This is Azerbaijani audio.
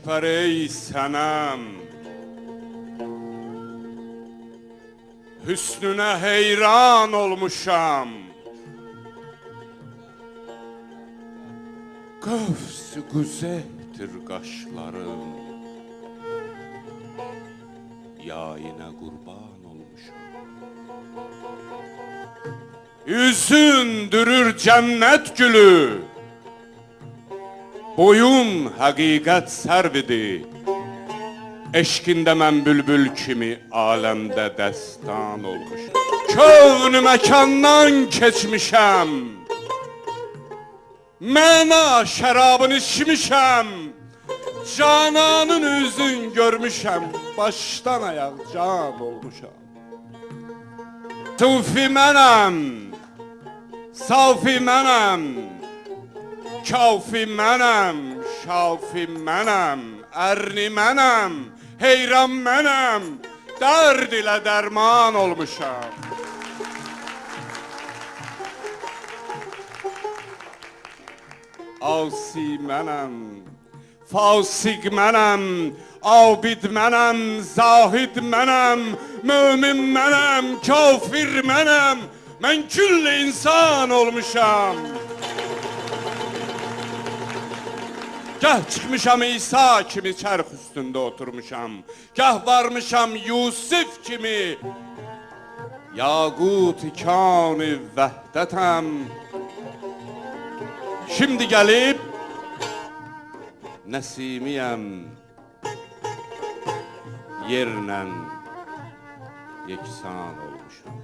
ürpər ey sənəm, hüsnünə heyran olmuşam. Qövs-ü qüzehdir qaşlarım, yayına qurban olmuşam. Üzündürür cənnət gülü, boyun həqiqət sərvidir. Eşkində mən bülbül kimi aləmdə dəstan olmuşam. Kövn-ü məkandan keçmişəm, məna şərabını içmişəm. Cananın üzün görmüşəm, başdan ayaq can olmuşam. Sufi mənəm, safi mənəm, kafi mənəm, şafi mənəm, ərni mənəm, heyran mənəm, dərd ilə dərman olmuşam. Asi mənəm, fasiq mənəm, abid mənəm, zahid mənəm, mömin mənəm, kafir mənəm, mən küll insan olmuşam. Gah çıxmışam İsa kimi çərx üstündə oturmuşam, gah varmışam Yusuf kimi, yaqut-i-kan-ı vəhdətəm. Şimdi gəlib Nəsimiyəm, yerlə yeksan olmuşam.